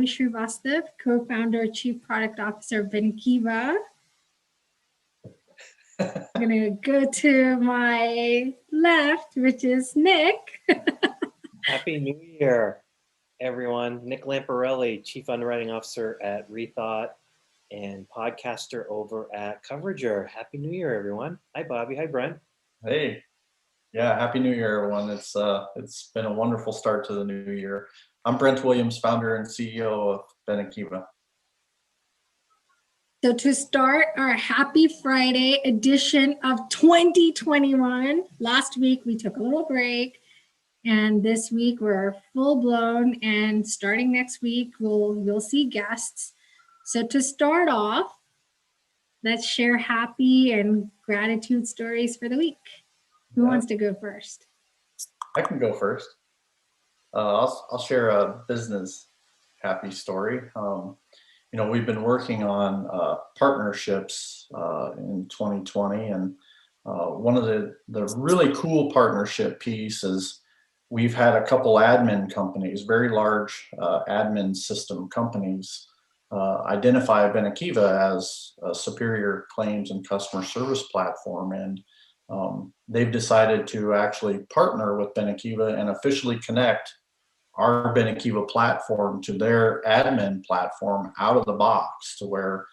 Bobbie Shrivastav, co-founder, chief product officer of BenAkiva. I'm going to go to my left, which is Nick. Happy New Year, everyone. Nick Lamparelli, chief underwriting officer at Rethought and podcaster over at Coverager. Happy New Year, everyone. Hi, Bobbie. Hi, Brent. Hey. Yeah, Happy New Year, everyone. It's been a wonderful start to the new year. I'm Brent Williams, founder and CEO of BenAkiva. So to start our Happy Friday edition of 2021, last week we took a little break, and this week we're full blown, and starting next week you'll see guests. So to start off, let's share happy and gratitude stories for the week. Who wants to go first? I can go first. I'll share a business happy story. We've been working on partnerships in 2020, and one of the really cool partnership pieces, we've had a couple admin companies, very large admin system companies, identify BenAkiva as a superior claims and customer service platform, and they've decided to actually partner with BenAkiva and officially connect our BenAkiva platform to their admin platform out of the box, to where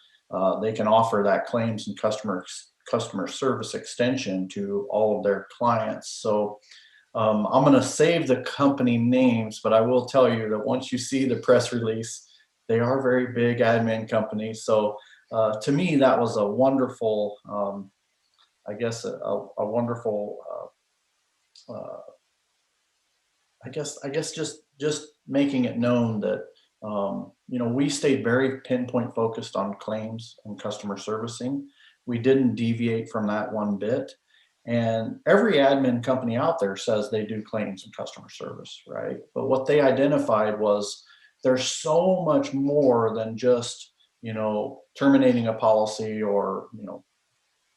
they can offer that claims and customer service extension to all of their clients. So I'm going to save the company names, but I will tell you that once you see the press release, they are very big admin companies. So to me, that was a wonderful, a wonderful, just making it known that, we stayed very pinpoint focused on claims and customer servicing. We didn't deviate from that one bit. And every admin company out there says they do claims and customer service, right? But what they identified was there's so much more than just, terminating a policy or,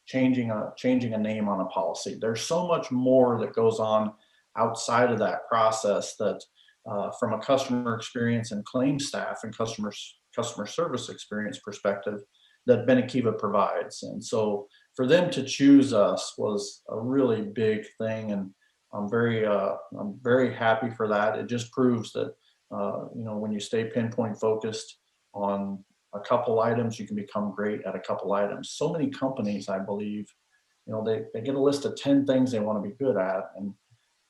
changing a name on a policy. There's so much more that goes on outside of that process that from a customer experience and claim staff and customer service experience perspective that BenAkiva provides. And so for them to choose us was a really big thing, and I'm very happy for that. It just proves that when you stay pinpoint focused on a couple items, you can become great at a couple items. So many companies, I believe, they get a list of 10 things they want to be good at, and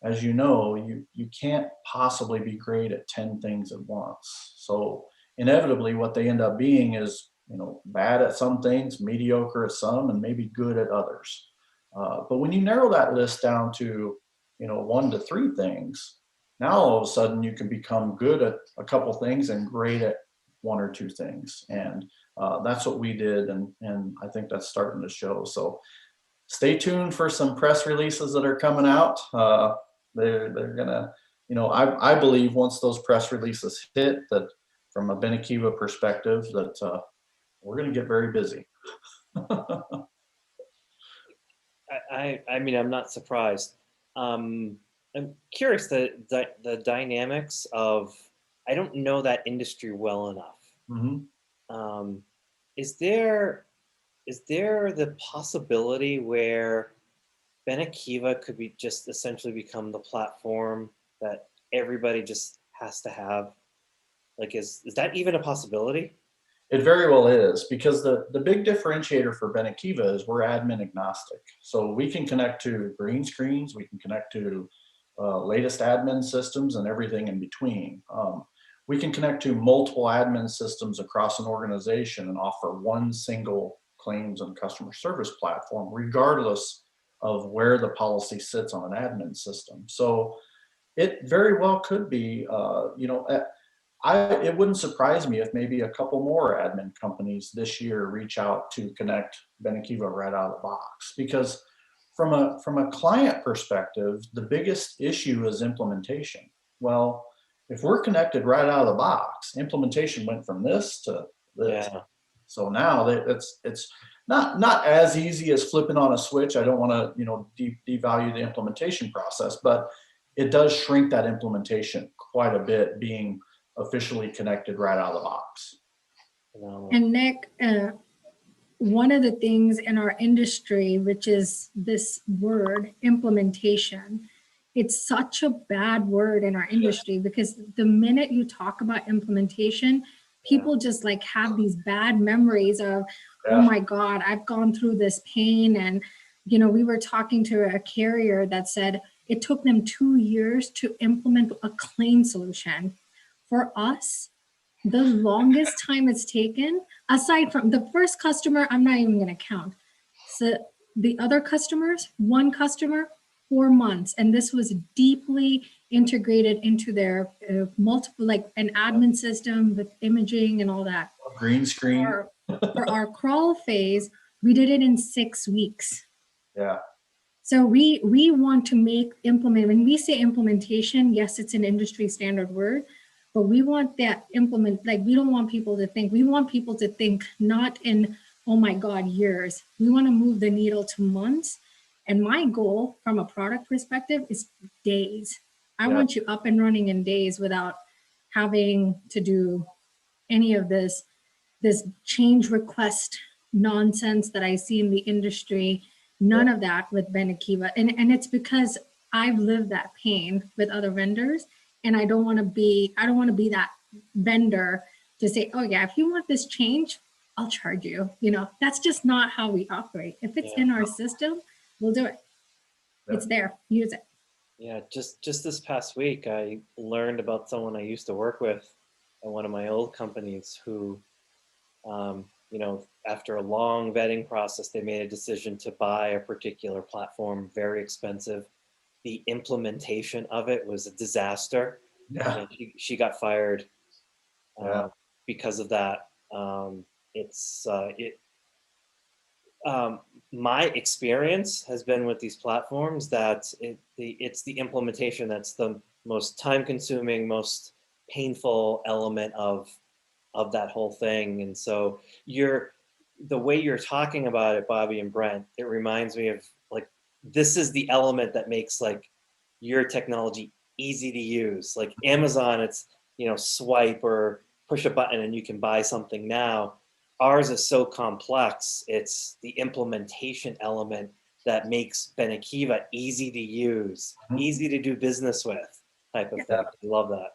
as you know, you can't possibly be great at 10 things at once. So inevitably what they end up being is, bad at some things, mediocre at some, and maybe good at others. But when you narrow that list down to, 1 to 3 things, now all of a sudden you can become good at a couple things and great at 1 or 2 things. And that's what we did. And I think that's starting to show. So stay tuned for some press releases that are coming out. They're gonna, I believe once those press releases hit, that from a BenAkiva perspective, that we're gonna get very busy. I mean, I'm not surprised. I'm curious the dynamics of, I don't know that industry well enough. Mm-hmm. Is there the possibility where BenAkiva could be just essentially become the platform that everybody just has to have? Like, is that even a possibility? It very well is, because the big differentiator for BenAkiva is we're admin agnostic. So we can connect to green screens, we can connect to latest admin systems and everything in between. We can connect to multiple admin systems across an organization and offer one single claims and customer service platform, regardless of where the policy sits on an admin system. So it very well could be, it wouldn't surprise me if maybe a couple more admin companies this year reach out to connect BenAkiva right out of the box. Because from a client perspective, the biggest issue is implementation. Well, if we're connected right out of the box, implementation went from this to this. Yeah. So now it's not as easy as flipping on a switch. I don't want to devalue the implementation process, but it does shrink that implementation quite a bit, being officially connected right out of the box. And Nick, one of the things in our industry, which is this word implementation, it's such a bad word in our industry because the minute you talk about implementation, people just like have these bad memories of, oh my God, I've gone through this pain. And, you know, we were talking to a carrier that said it took them 2 years to implement a claim solution. For us, the longest time it's taken, aside from the first customer, I'm not even going to count. So the other customers, one customer, 4 months. And this was deeply integrated into their multiple, like an admin system with imaging and all that. Green screen. For our crawl phase, we did it in 6 weeks. Yeah. So we want to implement, when we say implementation, yes, it's an industry standard word, but we want that we don't want people to think, we want people to think not in, oh my God, years. We want to move the needle to months. And my goal from a product perspective is days. I want you up and running in days without having to do any of this change request nonsense that I see in the industry. None of that with BenAkiva. And it's because I've lived that pain with other vendors, and I don't want to be that vendor to say, oh yeah, if you want this change, I'll charge you. You know, that's just not how we operate. If it's in our system, we'll do it. It's there, use it. Yeah, just this past week, I learned about someone I used to work with at one of my old companies who, you know, after a long vetting process, they made a decision to buy a particular platform, very expensive. The implementation of it was a disaster. Yeah. And she got fired because of that. My experience has been with these platforms that it's the implementation that's the most time-consuming, most painful element of that whole thing. And so the way you're talking about it, Bobbie and Brent, it reminds me of like, this is the element that makes like your technology easy to use. Like Amazon, it's, you know, swipe or push a button and you can buy something now. Ours is so complex. It's the implementation element that makes BenAkiva easy to use, easy to do business with type of thing. I love that.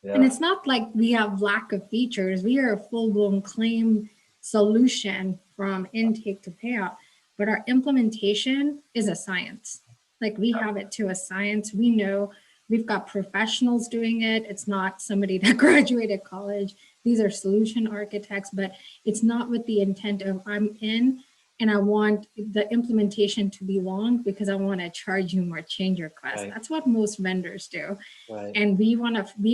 Yeah. And it's not like we have lack of features. We are a full-blown claim solution from intake to payout, but our implementation is a science. Like we have it to a science. We know we've got professionals doing it. It's not somebody that graduated college. These are solution architects, but it's not with the intent of I'm in and I want the implementation to be long because I want to charge you more change requests. Right. That's what most vendors do. Right. And we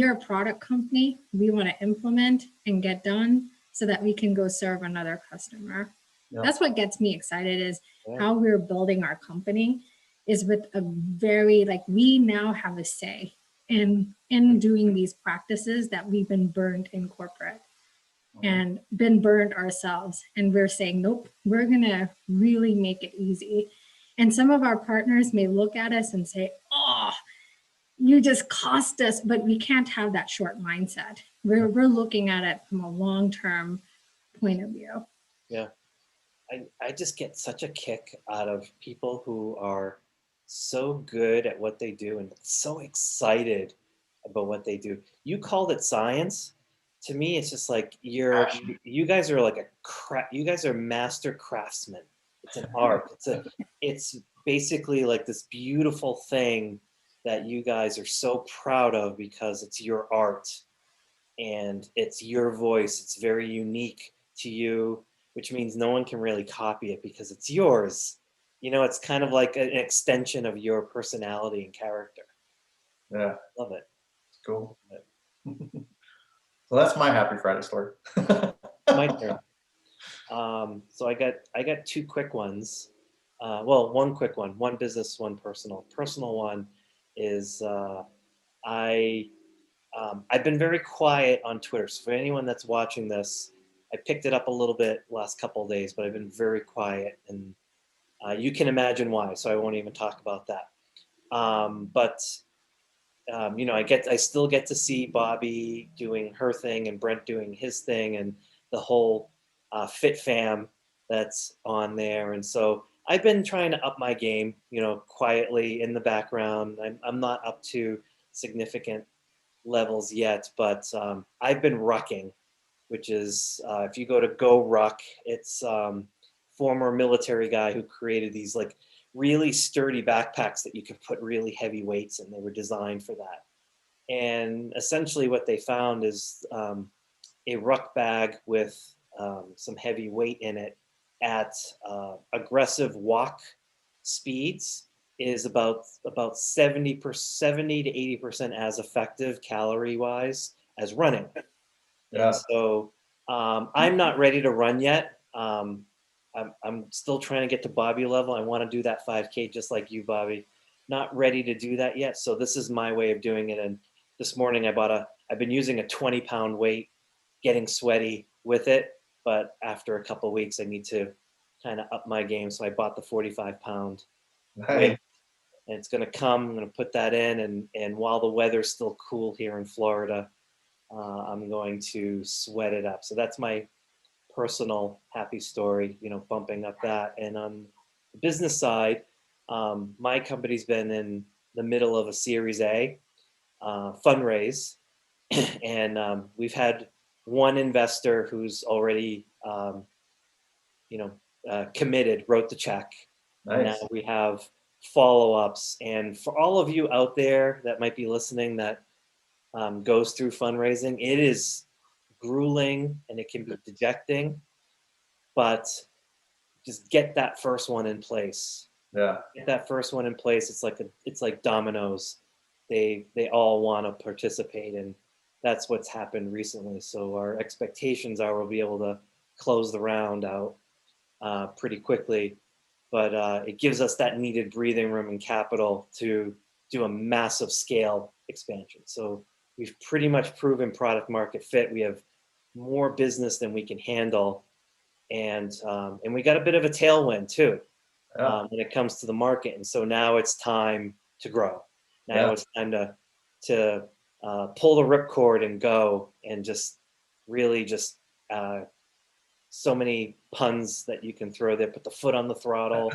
are a product company. We want to implement and get done so that we can go serve another customer. Yeah. That's what gets me excited is how we're building our company is with a very, like, we now have a say in doing these practices that we've been burned in corporate and been burned ourselves. And we're saying, nope, we're going to really make it easy. And some of our partners may look at us and say, oh, you just cost us, but we can't have that short mindset. We're looking at it from a long-term point of view. Yeah. I just get such a kick out of people who are so good at what they do and so excited about what they do. You called it science. To me, it's just like you guys are like you guys are master craftsmen. It's an art. It's basically like this beautiful thing that you guys are so proud of because it's your art and it's your voice. It's very unique to you, which means no one can really copy it because it's yours. You know, it's kind of like an extension of your personality and character. Yeah. Love it. Cool. So that's my happy Friday story. My turn. So I got two quick ones. Well, one quick one, one business, one personal. Personal one is I've been very quiet on Twitter. So for anyone that's watching this, I picked it up a little bit last couple of days, but I've been very quiet, and you can imagine why. So I won't even talk about that. But I still get to see Bobbie doing her thing and Brent doing his thing and the whole Fit Fam that's on there. And so I've been trying to up my game, quietly in the background. I'm not up to significant levels yet, but I've been rucking, which is if you go to Go Ruck, it's former military guy who created these like really sturdy backpacks that you could put really heavy weights in. They were designed for that. And essentially what they found is a ruck bag with some heavy weight in it at aggressive walk speeds is about 70 to 80% as effective calorie wise as running. Yeah. And so I'm not ready to run yet. I'm still trying to get to Bobbie level. I want to do that 5K just like you, Bobbie. Not ready to do that yet. So this is my way of doing it. And this morning I've been using a 20-pound weight, getting sweaty with it. But after a couple of weeks, I need to kind of up my game. So I bought the 45-pound weight. And it's going to come. I'm going to put that in. And while the weather's still cool here in Florida, I'm going to sweat it up. So that's my personal happy story, bumping up that. And on the business side, my company's been in the middle of a Series A fundraise. And we've had one investor who's already, committed, wrote the check. Nice. And now we have follow-ups. And for all of you out there that might be listening that goes through fundraising, it is grueling and it can be dejecting, but just get that first one in place. Yeah. Get that first one in place. It's like dominoes. They all want to participate, and that's what's happened recently. So our expectations are we'll be able to close the round out pretty quickly, but it gives us that needed breathing room and capital to do a massive scale expansion. So we've pretty much proven product market fit. We have more business than we can handle, and we got a bit of a tailwind too when it comes to the market. And so now it's time to grow. Now it's time to pull the ripcord and go, and just really just so many puns that you can throw there. Put the foot on the throttle,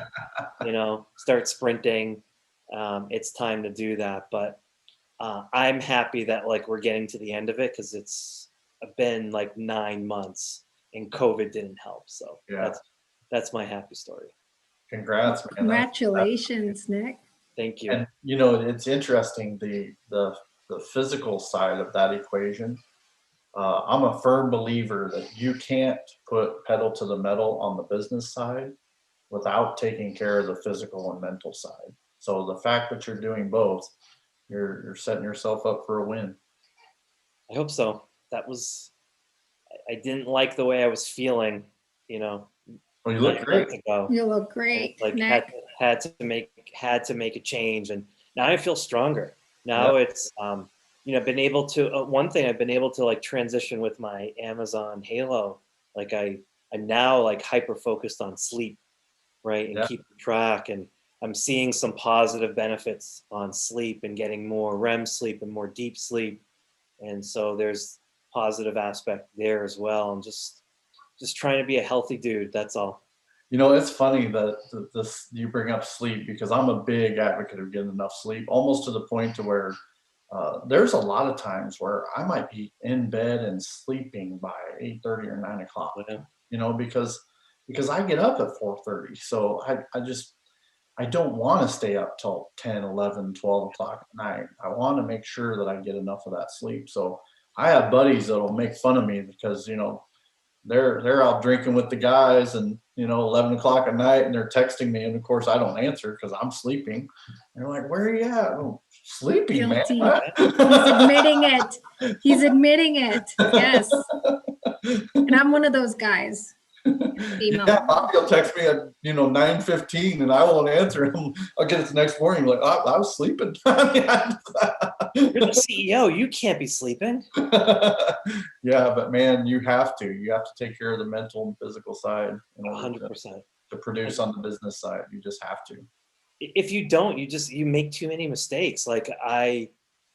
start sprinting. It's time to do that. But I'm happy that we're getting to the end of it, because it's been 9 months and COVID didn't help. So that's my happy story. Congrats, man. Congratulations, Nick. Thank you. And it's interesting, the physical side of that equation. I'm a firm believer that you can't put pedal to the metal on the business side without taking care of the physical and mental side. So the fact that you're doing both, you're setting yourself up for a win. I hope so. I didn't like the way I was feeling, Well, you look great. You look great. Had to make a change, and now I feel stronger. Now it's been able to one thing I've been able to transition with my Amazon Halo. I'm now hyper focused on sleep, right, and keep track, and I'm seeing some positive benefits on sleep and getting more REM sleep and more deep sleep, and so there's positive aspect there as well. I'm just trying to be a healthy dude. That's all. It's funny that you bring up sleep, because I'm a big advocate of getting enough sleep, almost to the point to where there's a lot of times where I might be in bed and sleeping by 8:30 or 9 o'clock, because I get up at 4:30. So I don't want to stay up till 10, 11, 12 o'clock at night. I want to make sure that I get enough of that sleep. So I have buddies that'll make fun of me because, they're out drinking with the guys, and 11 o'clock at night, and they're texting me, and of course I don't answer because I'm sleeping. And they're like, "Where are you at?" "Oh, sleeping, Guilty. man." He's admitting it. Yes. And I'm one of those guys. Yeah, Bobbie will text me at 9:15, and I won't answer him. I'll get it the next morning, like, I was sleeping. You're the CEO. You can't be sleeping. Yeah, but man, you have to take care of the mental and physical side 100% to produce on the business side. You just have to. If you don't, you make too many mistakes.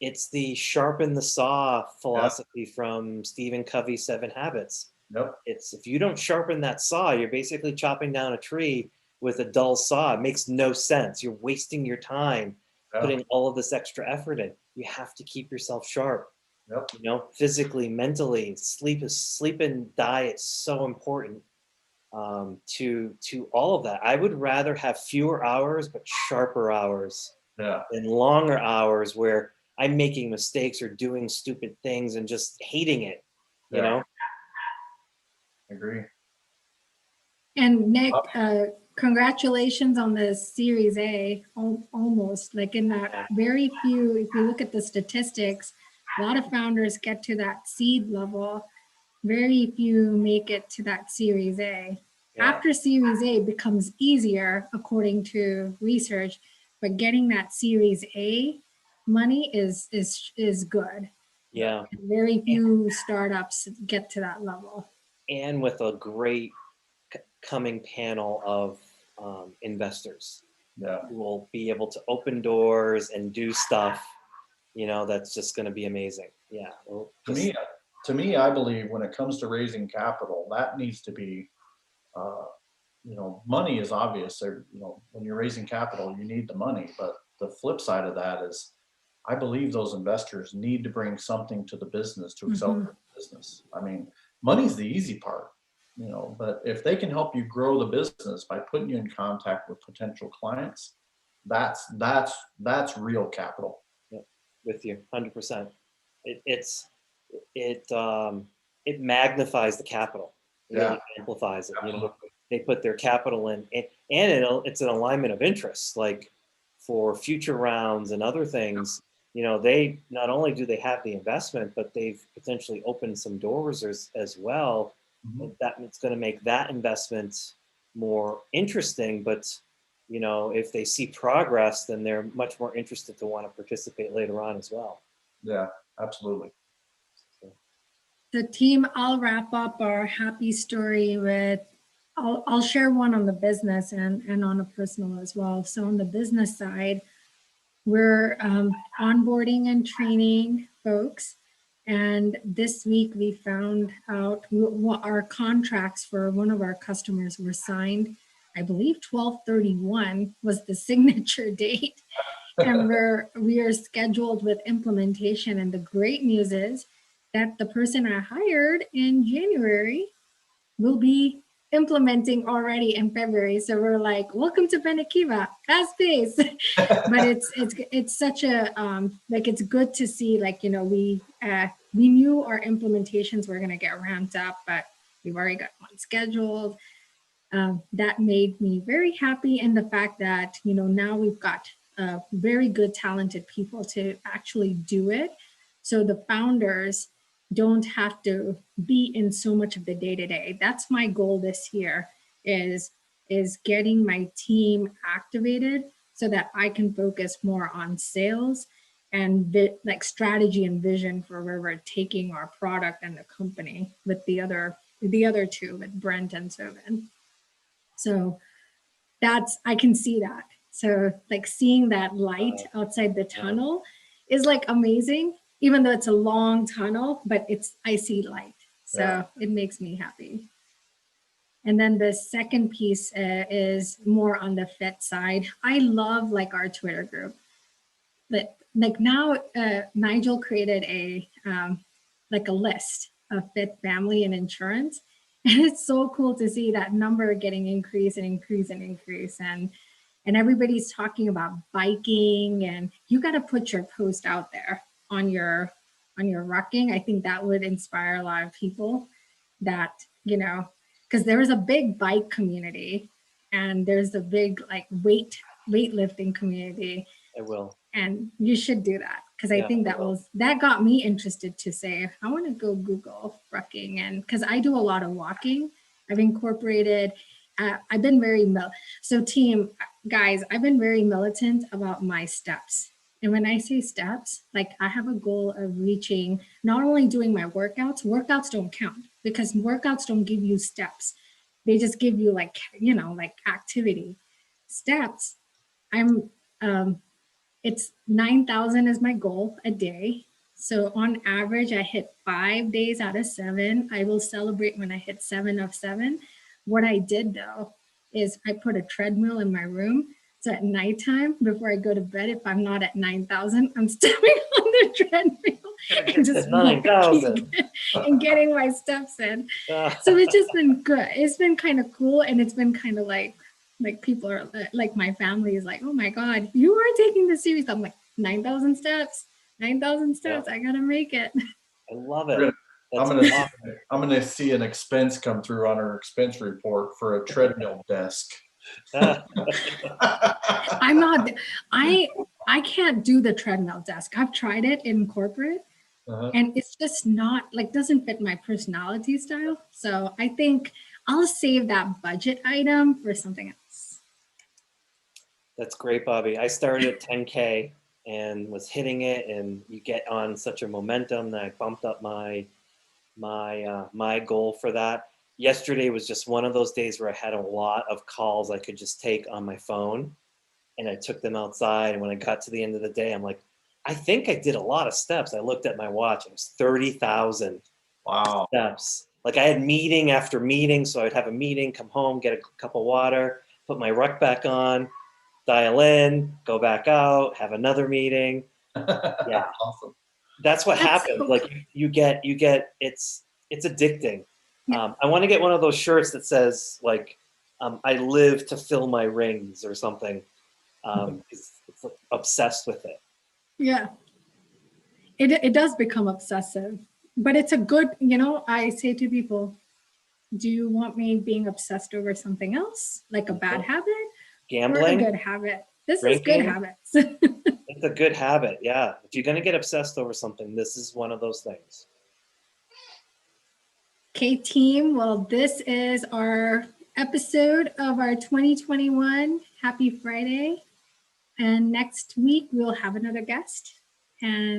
it's the sharpen the saw philosophy from Stephen Covey's 7 Habits. Yep. It's if you don't sharpen that saw, you're basically chopping down a tree with a dull saw. It makes no sense. You're wasting your time putting all of this extra effort in. You have to keep yourself sharp. Yep. You know, physically, mentally, sleep and diet so important to all of that. I would rather have fewer hours but sharper hours than longer hours where I'm making mistakes or doing stupid things and just hating it. You know. Agree. And Nick, congratulations on the Series A, almost like in that very few, if you look at the statistics, a lot of founders get to that seed level. Very few make it to that Series A. Yeah. After Series A becomes easier, according to research, but getting that Series A money is good. Yeah. Very few startups get to that level. And with a great coming panel of investors who will be able to open doors and do stuff, you know, that's just going to be amazing. Yeah. To me, I believe when it comes to raising capital, that needs to be, you know, money is obvious. You know, when you're raising capital, you need the money. But the flip side of that is, I believe those investors need to bring something to the business to accelerate the business. I mean, money's the easy part, you know, but if they can help you grow the business by putting you in contact with potential clients, that's real capital. Yeah, with you, 100%. It magnifies the capital. It really amplifies it. Absolutely. You know, they put their capital in, and it's an alignment of interests. Like for future rounds and other things, you know, they not only do they have the investment, but they've potentially opened some doors as well. That it's going to make that investment more interesting. But you know, if they see progress, then they're much more interested to want to participate later on as well. Yeah, absolutely. The team, I'll wrap up our happy story with, I'll share one on the business and on a personal as well. So on the business side, we're onboarding and training folks. And this week we found out what our contracts for one of our customers were signed. I believe 12/31 was the signature date. And we are scheduled with implementation. And the great news is that the person I hired in January will be implementing already in February. So we're like, welcome to BenAkiva, fast pace. But it's such a like, it's good to see, like, you know, we knew our implementations were going to get ramped up, but we've already got one scheduled. That made me very happy in the fact that, you know, now we've got very good, talented people to actually do it. So the founders don't have to be in so much of the day-to-day. That's my goal this year, is getting my team activated so that I can focus more on sales and like strategy and vision for where we're taking our product and the company with the other two, with Brent and Sylvan. So I can see that. So like seeing that light outside the tunnel is like amazing, even though it's a long tunnel, but I see light. So it makes me happy. And then the second piece is more on the fit side. I love like our Twitter group, but like now Nigel created a like a list of fit family and insurance. And it's so cool to see that number getting increase and increase and increase. And everybody's talking about biking, and you got to put your post out there on your rucking. I think that would inspire a lot of people that, you know, because there is a big bike community and there's a big like weightlifting community. I will. And you should do that, because I think that got me interested to say, I want to go Google rucking. And because I do a lot of walking, I've incorporated, I've been very, so team guys, I've been very militant about my steps. And when I say steps, like I have a goal of reaching, not only doing my workouts don't count, because workouts don't give you steps. They just give you like, you know, like activity. Steps, I'm It's 9,000 is my goal a day. So on average, I hit 5 days out of 7. I will celebrate when I hit 7 of 7. What I did though is I put a treadmill in my room. So at nighttime, before I go to bed, if I'm not at 9,000, I'm stepping on the treadmill and just 9,000 and getting my steps in. So it's just been good. It's been kind of cool, and it's been kind of like people are like, my family is like, oh my God, you are taking this serious. I'm like, 9,000 steps, 9,000 steps. I gotta make it. I love it. I'm gonna see an expense come through on our expense report for a treadmill desk. I'm not. I can't do the treadmill desk. I've tried it in corporate, and it's just not like, doesn't fit my personality style. So I think I'll save that budget item for something else. That's great, Bobbie. I started at 10K and was hitting it, and you get on such a momentum that I bumped up my goal for that. Yesterday was just one of those days where I had a lot of calls I could just take on my phone, and I took them outside. And when I got to the end of the day, I'm like, I think I did a lot of steps. I looked at my watch. It was 30,000 steps. Like, I had meeting after meeting. So I'd have a meeting, come home, get a cup of water, put my ruck back on, dial in, go back out, have another meeting. Yeah. Awesome. That's what happens. So like, you get, it's addicting. I want to get one of those shirts that says like, I live to fill my rings or something. It's like obsessed with it. Yeah. It does become obsessive, but it's a good, I say to people, do you want me being obsessed over something else? Like a bad habit? Gambling? Or a good habit? This drinking? Is good habits. It's a good habit, yeah. If you're going to get obsessed over something, this is one of those things. Okay, team. Well, this is our episode of our 2021 Happy Friday. And next week, we'll have another guest. And